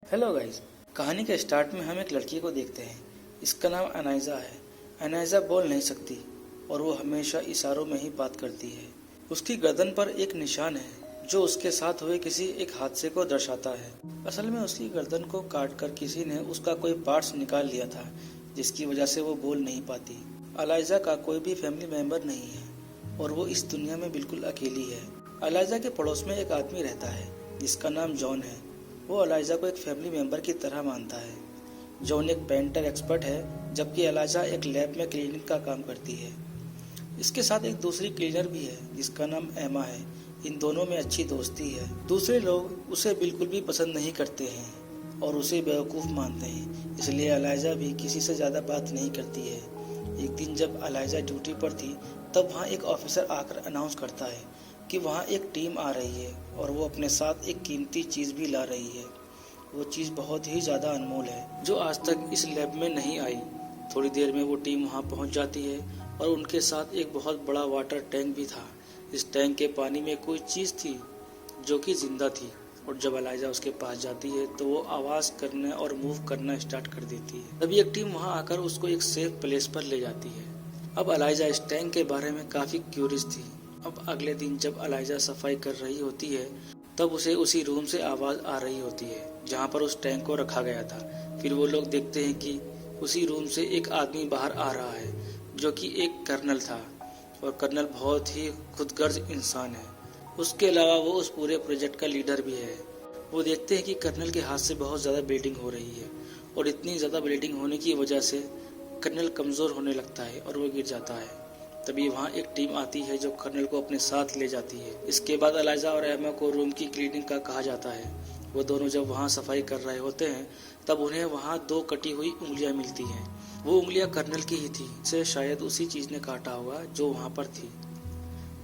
Hello guys. कहानी के start में हम एक लड़की को देखते हैं। इसका नाम अनाइजा है। अनाइजा बोल नहीं सकती और वो हमेशा इशारों में ही बात करती है। उसकी गर्दन पर एक निशान है जो उसके साथ हुए किसी एक हादसे को दर्शाता है। असल में उसकी गर्दन को काट कर किसी ने उसका कोई पार्ट्स निकाल लिया था, जिसकी वजह से वो बोल नहीं पाती। अलाइजा का कोई भी फैमिली मेंबर नहीं है और वो इस दुनिया में बिल्कुल अकेली है। अलाइजा के पड़ोस में एक आदमी रहता है जिसका नाम जॉन है। वो अलाइजा को एक फैमिली मेंबर की तरह मानता है। जॉन एक पेंटर एक्सपर्ट है, जबकि अलाइजा एक लैब में क्लीनिंग का काम करती है। इसके साथ एक दूसरी क्लीनर भी है जिसका नाम एमा है। इन दोनों में अच्छी दोस्ती है। दूसरे लोग उसे बिल्कुल भी पसंद नहीं करते हैं और उसे बेवकूफ़ मानते हैं, इसलिए अलाइजा भी किसी से ज़्यादा बात नहीं करती है। एक दिन जब अलाइजा ड्यूटी पर थी, तब वहाँ एक ऑफिसर आकर अनाउंस करता है कि वहाँ एक टीम आ रही है और वो अपने साथ एक कीमती चीज़ भी ला रही है। वो चीज़ बहुत ही ज़्यादा अनमोल है जो आज तक इस लैब में नहीं आई। थोड़ी देर में वो टीम वहाँ पहुँच जाती है और उनके साथ एक बहुत बड़ा वाटर टैंक भी था। इस टैंक के पानी में कोई चीज़ थी जो कि जिंदा थी, और जब अलाइजा उसके पास जाती है तो वो आवाज़ करना और मूव करना स्टार्ट कर देती है। तभी एक टीम वहाँ आकर उसको एक सेफ प्लेस पर ले जाती है। अब अलाइजा इस टैंक के बारे में काफ़ी क्यूरियस थी। अब अगले दिन जब अलाइजा सफाई कर रही होती है, तब उसे उसी रूम से आवाज़ आ रही होती है जहाँ पर उस टैंक को रखा गया था। फिर वो लोग देखते हैं कि उसी रूम से एक आदमी बाहर आ रहा है जो कि एक कर्नल था, और कर्नल बहुत ही खुदगर्ज इंसान है। उसके अलावा वो उस पूरे प्रोजेक्ट का लीडर भी है। वो देखते हैं कि कर्नल के हाथ से बहुत ज़्यादा ब्लीडिंग हो रही है, और इतनी ज़्यादा ब्लीडिंग होने की वजह से कर्नल कमज़ोर होने लगता है और वो गिर जाता है। तभी वहाँ एक टीम आती है जो कर्नल को अपने साथ ले जाती है। इसके बाद अलाइजा और एमा को रूम की क्लीनिंग का कहा जाता है। वो दोनों जब वहाँ सफाई कर रहे होते हैं, तब उन्हें वहाँ दो कटी हुई उंगलियाँ मिलती हैं। वो उंगलियाँ कर्नल की ही थी, से शायद उसी चीज़ ने काटा होगा जो वहाँ पर थी।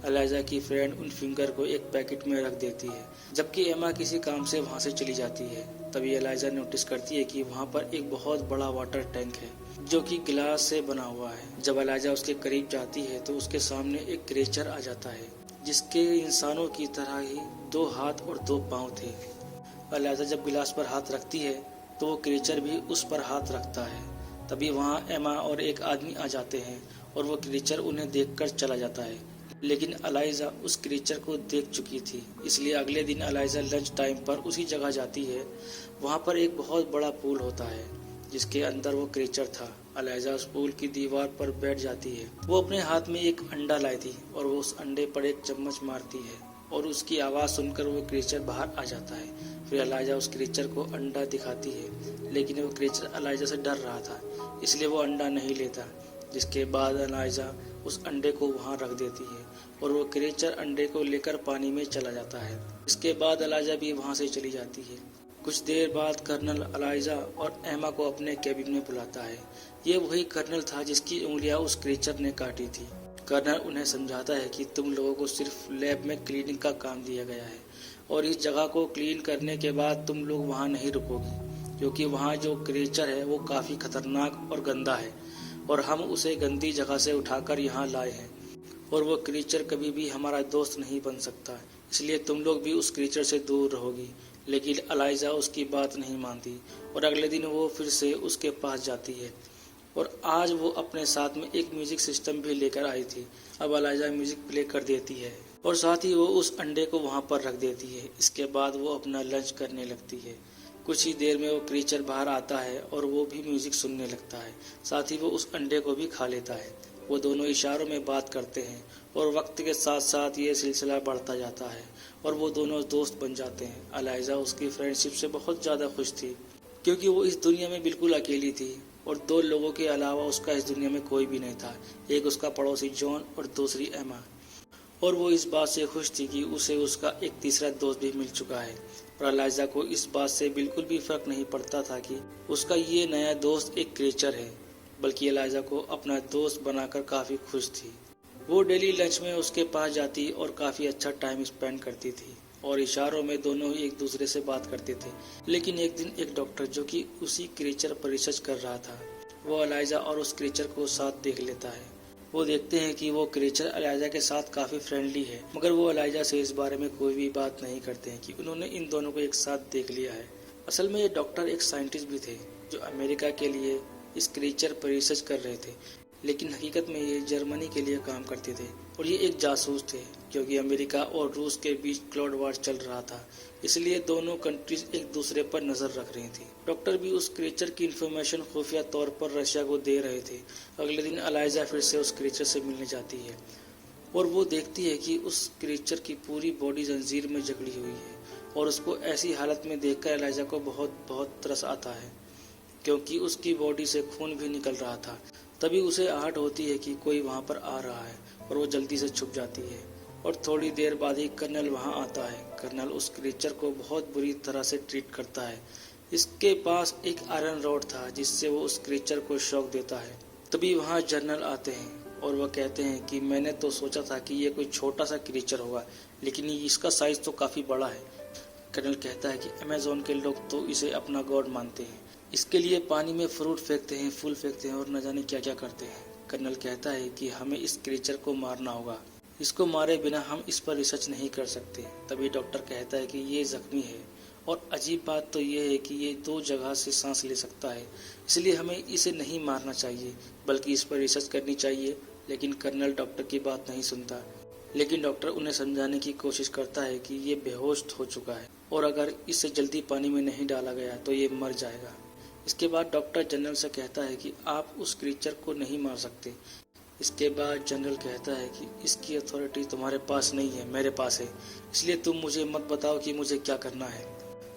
अलाइजा की फ्रेंड उन फिंगर को एक पैकेट में रख देती है, जबकि एमा किसी काम से वहाँ से चली जाती है। तभी अलाइजा नोटिस करती है कि वहाँ पर एक बहुत बड़ा वाटर टैंक है जो कि गिलास से बना हुआ है। जब अलाइजा उसके करीब जाती है तो उसके सामने एक क्रिएचर आ जाता है जिसके इंसानों की तरह ही दो हाथ और दो पाँव थे। अलाइजा जब गिलास पर हाथ रखती है तो वो क्रिएचर भी उस पर हाथ रखता है। तभी वहाँ एमा और एक आदमी आ जाते हैं और वो क्रिएचर उन्हें देखकर चला जाता है, लेकिन अलाइजा उस क्रिएचर को देख चुकी थी। इसलिए अगले दिन अलाइजा लंच टाइम पर उसी जगह जाती है। वहाँ पर एक बहुत बड़ा पूल होता है जिसके अंदर वो क्रिएचर था। अलाइजा उस पूल की दीवार पर बैठ जाती है। वो अपने हाथ में एक अंडा लाई थी और वो उस अंडे पर एक चम्मच मारती है और उसकी आवाज़ सुनकर वो क्रिएचर बाहर आ जाता है। फिर अलाइजा उस क्रिएचर को अंडा दिखाती है, लेकिन वो क्रिएचर अलाइजा से डर रहा था, इसलिए वो अंडा नहीं लेता। जिसके बाद अलाइजा उस अंडे को वहाँ रख देती है और वो क्रिएचर अंडे को लेकर पानी में चला जाता है। इसके बाद अलाइजा भी वहाँ से चली जाती है। कुछ देर बाद कर्नल अलाइजा और एमा को अपने कैबिन में बुलाता है। ये वही कर्नल था जिसकी उंगलियां उस क्रिएचर ने काटी थी। कर्नल उन्हें समझाता है कि तुम लोगों को सिर्फ लैब में क्लीनिंग का काम दिया गया है और इस जगह को क्लीन करने के बाद तुम लोग वहाँ नहीं रुकोगी, क्योंकि वहाँ जो क्रिएचर है वो काफ़ी खतरनाक और गंदा है और हम उसे गंदी जगह से उठाकर यहाँ लाए हैं, और वो क्रिएचर कभी भी हमारा दोस्त नहीं बन सकता, इसलिए तुम लोग भी उस क्रिएचर से दूर रहोगी। लेकिन अलाइजा उसकी बात नहीं मानती और अगले दिन वो फिर से उसके पास जाती है, और आज वो अपने साथ में एक म्यूजिक सिस्टम भी लेकर आई थी। अब अलाइजा म्यूजिक प्ले कर देती है और साथ ही वो उस अंडे को वहाँ पर रख देती है। इसके बाद वो अपना लंच करने लगती है। कुछ ही देर में वो क्रीचर बाहर आता है और वो भी म्यूजिक सुनने लगता है। साथ ही वो उस अंडे को भी खा लेता है। वो दोनों इशारों में बात करते हैं और वक्त के साथ साथ ये सिलसिला बढ़ता जाता है और वो दोनों दोस्त बन जाते हैं। अलाइजा उसकी फ्रेंडशिप से बहुत ज़्यादा खुश थी, क्योंकि वो इस दुनिया में बिल्कुल अकेली थी और दो लोगों के अलावा उसका इस दुनिया में कोई भी नहीं था, एक उसका पड़ोसी जॉन और दूसरी एमा। और वो इस बात से खुश थी कि उसे उसका एक तीसरा दोस्त भी मिल चुका है। और अलाइजा को इस बात से बिल्कुल भी फर्क नहीं पड़ता था कि उसका ये नया दोस्त एक क्रिएचर है, बल्कि अलाइजा को अपना दोस्त बनाकर काफ़ी खुश थी। वो डेली लंच में उसके पास जाती और काफ़ी अच्छा टाइम स्पेंड करती थी और इशारों में दोनों ही एक दूसरे से बात करते थे। लेकिन एक दिन एक डॉक्टर जो कि उसी क्रिएचर पर रिसर्च कर रहा था, वो अलाइजा और उस क्रिएचर को साथ देख लेता है। वो देखते हैं कि वो क्रिएचर अलाइजा के साथ काफ़ी फ्रेंडली है, मगर वो अलाइजा से इस बारे में कोई भी बात नहीं करते हैं कि उन्होंने इन दोनों को एक साथ देख लिया है। असल में ये डॉक्टर एक साइंटिस्ट भी थे जो अमेरिका के लिए इस क्रीचर पर रिसर्च कर रहे थे, लेकिन हकीकत में ये जर्मनी के लिए काम करते थे और ये एक जासूस थे, क्योंकि अमेरिका और रूस के बीच क्लॉड वार चल रहा था। इसलिए दोनों कंट्रीज एक दूसरे पर नजर रख रही थी। डॉक्टर भी उस क्रीचर की इंफॉर्मेशन खुफिया तौर पर रशिया को दे रहे थे। अगले दिन अलाइजा फिर से उस क्रीचर से मिलने जाती है और वो देखती है कि उस क्रीचर की पूरी बॉडी जंजीर में जकड़ी हुई है और उसको ऐसी हालत में देखकर एलाइजा को बहुत बहुत तरस आता है, क्योंकि उसकी बॉडी से खून भी निकल रहा था। तभी उसे आहट होती है कि कोई वहां पर आ रहा है और वो जल्दी से छुप जाती है और थोड़ी देर बाद ही कर्नल वहां आता है। कर्नल उस क्रीचर को बहुत बुरी तरह से ट्रीट करता है। इसके पास एक आयरन रॉड था जिससे वो उस क्रीचर को शॉक देता है। तभी वहां जनरल आते हैं और वह कहते हैं कि मैंने तो सोचा था कि ये कोई छोटा सा क्रीचर होगा, लेकिन इसका साइज तो काफी बड़ा है। कर्नल कहता है कि अमेज़न के लोग तो इसे अपना गॉड मानते हैं, इसके लिए पानी में फ्रूट फेंकते हैं, फूल फेंकते हैं और न जाने क्या क्या करते हैं। कर्नल कहता है कि हमें इस क्रीचर को मारना होगा, इसको मारे बिना हम इस पर रिसर्च नहीं कर सकते। तभी डॉक्टर कहता है कि ये जख्मी है और अजीब बात तो ये है कि ये 2 जगह से सांस ले सकता है, इसलिए हमें इसे नहीं मारना चाहिए बल्कि इस पर रिसर्च करनी चाहिए। लेकिन कर्नल डॉक्टर की बात नहीं सुनता, लेकिन डॉक्टर उन्हें समझाने की कोशिश करता है कि ये बेहोश हो चुका है और अगर इसे जल्दी पानी में नहीं डाला गया तो ये मर जाएगा। इसके बाद डॉक्टर जनरल से कहता है कि आप उस क्रीचर को नहीं मार सकते। इसके बाद जनरल कहता है कि इसकी अथॉरिटी तुम्हारे पास नहीं है, मेरे पास है, इसलिए तुम मुझे मत बताओ कि मुझे क्या करना है,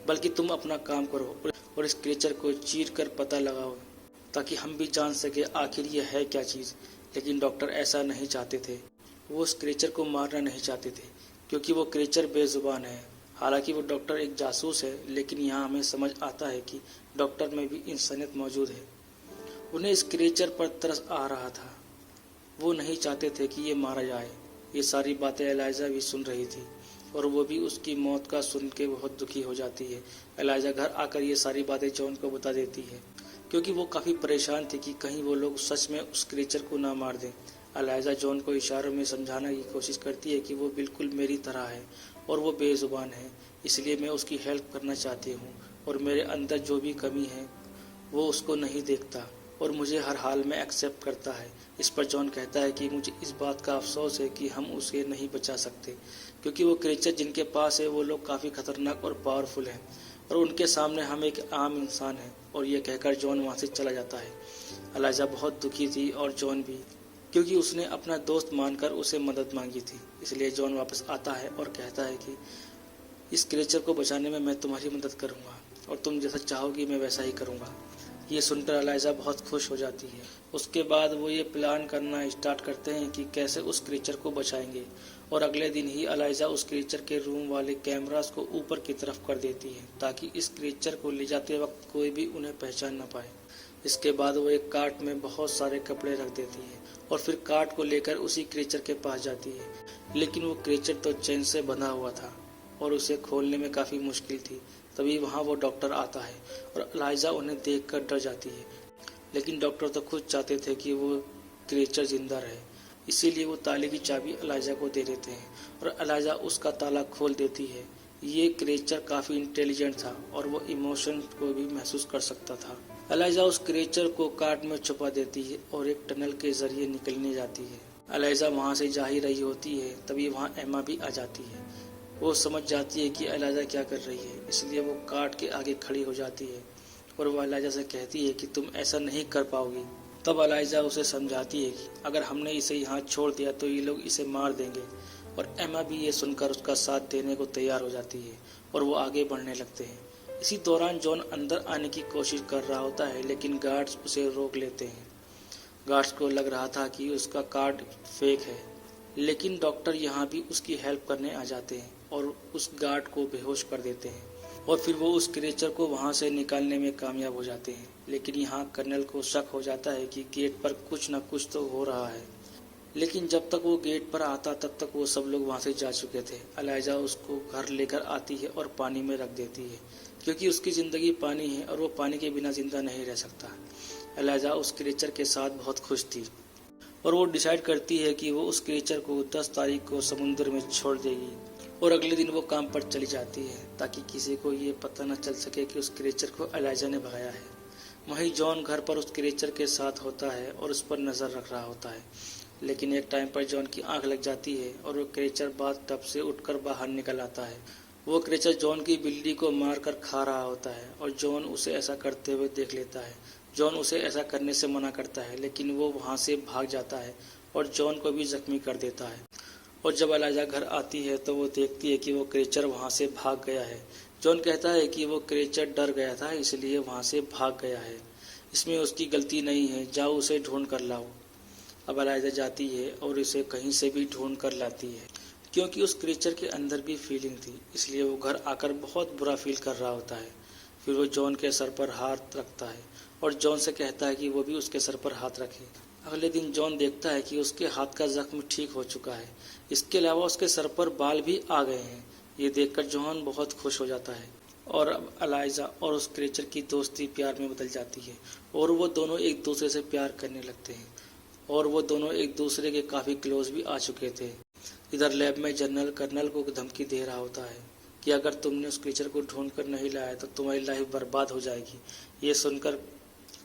बल्कि तुम अपना काम करो और इस क्रीचर को चीर कर पता लगाओ ताकि हम भी जान सके आखिर ये है क्या चीज़। लेकिन डॉक्टर ऐसा नहीं चाहते थे। वो उस क्रीचर को मारना नहीं चाहते थे क्योंकि वो क्रीचर बेजुबान है। हालांकि वो डॉक्टर एक जासूस है, लेकिन यहाँ हमें समझ आता है कि डॉक्टर में भी इंसानियत मौजूद है। उन्हें इस क्रीचर पर तरस आ रहा था। वो नहीं चाहते थे कि ये मारा जाए। ये सारी बातें एलाइजा भी सुन रही थी और वो भी उसकी मौत का सुन के बहुत दुखी हो जाती है। एलाइजा घर आकर ये सारी बातें जॉन को बता देती है, क्योंकि वो काफ़ी परेशान थी कि कहीं वो लोग सच में उस क्रीचर को ना मार दें। एलाइजा जॉन को इशारों में समझाने की कोशिश करती है कि वो बिल्कुल मेरी तरह है और वो बेजुबान है, इसलिए मैं उसकी हेल्प करना चाहती हूँ और मेरे अंदर जो भी कमी है वो उसको नहीं देखता और मुझे हर हाल में एक्सेप्ट करता है। इस पर जॉन कहता है कि मुझे इस बात का अफसोस है कि हम उसे नहीं बचा सकते, क्योंकि वो क्रीचर जिनके पास है वो लोग काफ़ी खतरनाक और पावरफुल हैं और उनके सामने हम एक आम इंसान हैं। और ये कहकर जॉन वहाँ से चला जाता है। एलाइजा बहुत दुखी थी और जॉन भी, क्योंकि उसने अपना दोस्त मानकर उसे मदद मांगी थी। इसलिए जॉन वापस आता है और कहता है कि इस क्रीचर को बचाने में मैं तुम्हारी मदद करूँगा और तुम जैसा चाहोगी मैं वैसा ही करूँगा। ये सुनकर एलाइजा बहुत खुश हो जाती है। उसके बाद वो ये प्लान करना स्टार्ट करते हैं कि कैसे उस क्रीचर को बचाएंगे और अगले दिन ही एलाइजा उस क्रीचर के रूम वाले कैमरास को ऊपर की तरफ कर देती है ताकि इस क्रीचर को ले जाते वक्त कोई भी उन्हें पहचान न पाए। इसके बाद वो एक कार्ट में बहुत सारे कपड़े रख देती है और फिर कार्ट को लेकर उसी क्रीचर के पास जाती है, लेकिन वो क्रीचर तो चेन से बंधा हुआ था और उसे खोलने में काफ़ी मुश्किल थी। तभी वहाँ वो डॉक्टर आता है और एलाइजा उन्हें देखकर डर जाती है, लेकिन डॉक्टर तो खुद चाहते थे कि वो क्रीचर जिंदा रहे, इसीलिए वो ताले की चाबी एलाइजा को दे देते हैं और एलाइजा उसका ताला खोल देती है। ये क्रीचर काफ़ी इंटेलिजेंट था और वो इमोशन को भी महसूस कर सकता था। एलाइजा उस क्रीचर को कार्ट में छुपा देती है और एक टनल के जरिए निकलने जाती है। एलाइजा वहाँ से जा ही रही होती है, तभी वहाँ एमा भी आ जाती है। वो समझ जाती है कि एलाइजा क्या कर रही है, इसलिए वो कार्ट के आगे खड़ी हो जाती है और वो एलाइजा से कहती है कि तुम ऐसा नहीं कर पाओगी। तब एलाइजा उसे समझाती है कि अगर हमने इसे यहाँ छोड़ दिया तो ये लोग इसे मार देंगे और एमा भी ये सुनकर उसका साथ देने को तैयार हो जाती है और वो आगे बढ़ने लगते हैं। इसी दौरान जॉन अंदर आने की कोशिश कर रहा होता है, लेकिन गार्ड्स उसे रोक लेते हैं। गार्ड्स को लग रहा था कि उसका कार्ड फेक है, लेकिन डॉक्टर यहाँ भी उसकी हेल्प करने आ जाते हैं और उस गार्ड को बेहोश कर देते हैं और फिर वो उस क्रीचर को वहाँ से निकालने में कामयाब हो जाते हैं। लेकिन यहाँ कर्नल को शक हो जाता है कि गेट पर कुछ न कुछ तो हो रहा है, लेकिन जब तक वो गेट पर आता तब तक वो सब लोग वहाँ से जा चुके थे। एलाइजा उसको घर लेकर आती है और पानी में रख देती है, क्योंकि उसकी ज़िंदगी पानी है और वो पानी के बिना जिंदा नहीं रह सकता। एलाइजा उस क्रीचर के साथ बहुत खुश थी और वो डिसाइड करती है कि वो उस क्रीचर को 10 तारीख को समुद्र में छोड़ देगी और अगले दिन वो काम पर चली जाती है ताकि किसी को ये पता न चल सके कि उस क्रिएचर को एलाइजा ने भगाया है। वहीं जॉन घर पर उस क्रिएचर के साथ होता है और उस पर नज़र रख रहा होता है। लेकिन एक टाइम पर जॉन की आंख लग जाती है और वो क्रिएचर बाथ टब से उठकर बाहर निकल आता है। वो क्रिएचर जॉन की बिल्ली को मारकर खा रहा होता है और जॉन उसे ऐसा करते हुए देख लेता है। जॉन उसे ऐसा करने से मना करता है, लेकिन वो वहाँ से भाग जाता है और जॉन को भी जख्मी कर देता है। और जब एलाइजा घर आती है तो वो देखती है कि वो क्रिएचर वहाँ से भाग गया है। जॉन कहता है कि वो क्रिएचर डर गया था, इसलिए वहाँ से भाग गया है। इसमें उसकी गलती नहीं है, जाओ उसे ढूंढ कर लाओ। अब एलाइजा जाती है और उसे कहीं से भी ढूंढ कर लाती है, क्योंकि उस क्रिएचर के अंदर भी फीलिंग थी, इसलिए वो घर आकर बहुत बुरा फील कर रहा होता है। फिर वो जॉन के सर पर हाथ रखता है और जॉन से कहता है कि वो भी उसके सर पर हाथ रखे। अगले दिन जॉन देखता है कि उसके हाथ का जख्म ठीक हो चुका है। इसके अलावा उसके सर पर बाल भी आ गए हैं। ये देखकर जॉन बहुत खुश हो जाता है और अब एलाइजा और उस क्रिएचर की दोस्ती प्यार में बदल जाती है और वो दोनों एक दूसरे से प्यार करने लगते हैं और वो दोनों एक दूसरे के काफ़ी क्लोज भी आ चुके थे। इधर लैब में जनरल कर्नल को धमकी दे रहा होता है कि अगर तुमने उस क्रिएचर को ढूंढ कर नहीं लाया तो तुम्हारी लाइफ बर्बाद हो जाएगी। ये सुनकर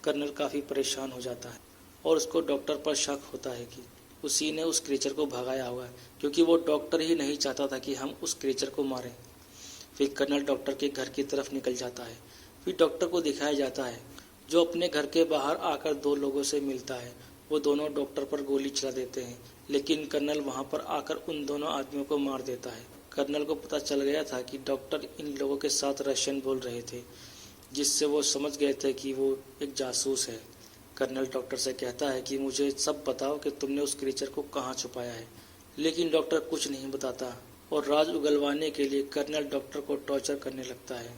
कर्नल काफ़ी परेशान हो जाता है और उसको डॉक्टर पर शक होता है कि उसी ने उस क्रिएचर को भगाया होगा, क्योंकि वो डॉक्टर ही नहीं चाहता था कि हम उस क्रिएचर को मारें। फिर कर्नल डॉक्टर के घर की तरफ निकल जाता है। फिर डॉक्टर को दिखाया जाता है जो अपने घर के बाहर आकर दो लोगों से मिलता है। वो दोनों डॉक्टर पर गोली चला देते हैं, लेकिन कर्नल वहां पर आकर उन दोनों आदमियों को मार देता है। कर्नल को पता चल गया था कि डॉक्टर इन लोगों के साथ रशियन बोल रहे थे, जिससे वो समझ गए थे कि वो एक जासूस है। कर्नल डॉक्टर से कहता है कि मुझे सब बताओ कि तुमने उस क्रिएचर को कहाँ छुपाया है, लेकिन डॉक्टर कुछ नहीं बताता और राज उगलवाने के लिए कर्नल डॉक्टर को टॉर्चर करने लगता है।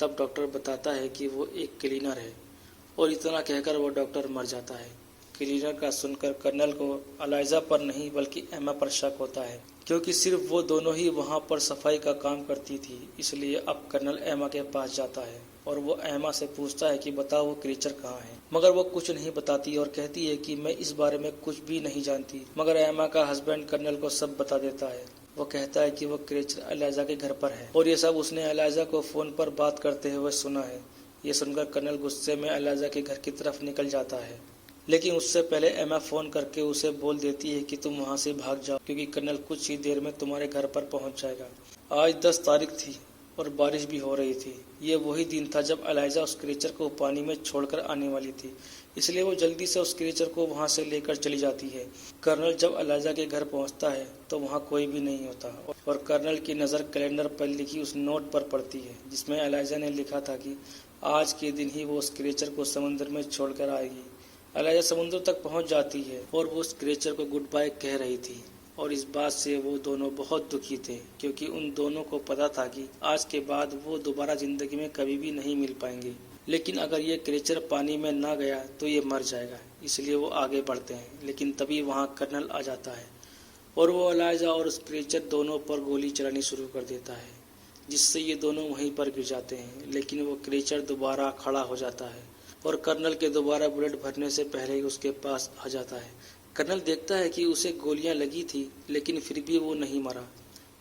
तब डॉक्टर बताता है कि वो एक क्लीनर है और इतना कहकर वो डॉक्टर मर जाता है। क्लीनर का सुनकर कर्नल को एलाइजा पर नहीं बल्कि एमा पर शक होता है, क्योंकि सिर्फ वो दोनों ही वहाँ पर सफाई का काम करती थी। इसलिए अब कर्नल एमा के पास जाता है और वो एमा से पूछता है कि बताओ वो क्रिएचर कहाँ है, मगर वो कुछ नहीं बताती और कहती है कि मैं इस बारे में कुछ भी नहीं जानती। मगर एमा का हस्बैंड कर्नल को सब बता देता है। वो कहता है कि वो क्रिएचर एलाइजा के घर पर है और ये सब उसने एलाइजा को फोन पर बात करते हुए सुना है। ये सुनकर कर्नल गुस्से में एलाइजा के घर की तरफ निकल जाता है, लेकिन उससे पहले एमा फोन करके उसे बोल देती है कि तुम वहां से भाग जाओ, क्योंकि कर्नल कुछ ही देर में तुम्हारे घर पर पहुंच जाएगा। आज 10 तारीख थी और बारिश भी हो रही थी। ये वही दिन था जब एलाइजा उस क्रिएचर को पानी में छोड़कर आने वाली थी, इसलिए वो जल्दी से उस क्रिएचर को वहां से लेकर चली जाती है। कर्नल जब एलाइजा के घर पहुंचता है तो वहां कोई भी नहीं होता और कर्नल की नज़र कैलेंडर पर लिखी उस नोट पर पड़ती है, जिसमें एलाइजा ने लिखा था कि आज के दिन ही वो उस क्रिएचर को समुद्र में छोड़कर आएगी। एलाइजा समुद्र तक पहुंच जाती है और वो उस क्रिएचर को गुड बाय कह रही थी और इस बात से वो दोनों बहुत दुखी थे, क्योंकि उन दोनों को पता था कि आज के बाद वो दोबारा जिंदगी में कभी भी नहीं मिल पाएंगे। लेकिन अगर ये क्रिएचर पानी में ना गया तो ये मर जाएगा, इसलिए वो आगे बढ़ते हैं। लेकिन तभी वहाँ कर्नल आ जाता है और वो एलाइजा और उस क्रिएचर दोनों पर गोली चलानी शुरू कर देता है, जिससे ये दोनों वहीं पर गिर जाते हैं। लेकिन वो क्रिएचर दोबारा खड़ा हो जाता है और कर्नल के दोबारा बुलेट भरने से पहले ही उसके पास आ जाता है। कर्नल देखता है कि उसे गोलियां लगी थी, लेकिन फिर भी वो नहीं मरा।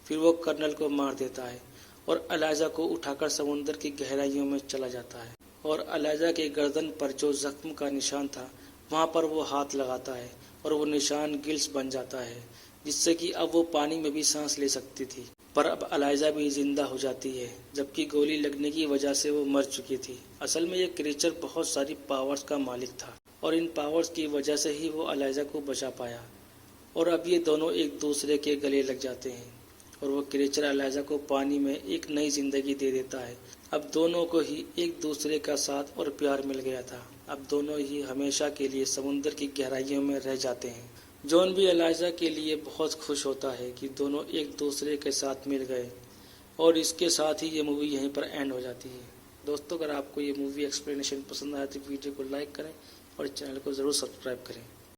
फिर वो कर्नल को मार देता है और एलाइजा को उठाकर समुद्र की गहराइयों में चला जाता है और एलाइजा के गर्दन पर जो जख्म का निशान था वहाँ पर वो हाथ लगाता है और वो निशान गिल्स बन जाता है, जिससे कि अब वो पानी में भी सांस ले सकती थी। पर अब एलाइजा भी जिंदा हो जाती है, जबकि गोली लगने की वजह से वो मर चुकी थी। असल में ये क्रिएचर बहुत सारी पावर्स का मालिक था और इन पावर्स की वजह से ही वो एलाइजा को बचा पाया और अब ये दोनों एक दूसरे के गले लग जाते हैं और वो क्रिएचर एलाइजा को पानी में एक नई जिंदगी दे देता है। अब दोनों को ही एक दूसरे का साथ और प्यार मिल गया था। अब दोनों ही हमेशा के लिए समुद्र की गहराइयों में रह जाते हैं। जॉन भी एलाइजा के लिए बहुत खुश होता है कि दोनों एक दूसरे के साथ मिल गए और इसके साथ ही ये मूवी यहीं पर एंड हो जाती है। दोस्तों, अगर आपको ये मूवी एक्सप्लेनेशन पसंद आया तो वीडियो को लाइक करें और चैनल को ज़रूर सब्सक्राइब करें।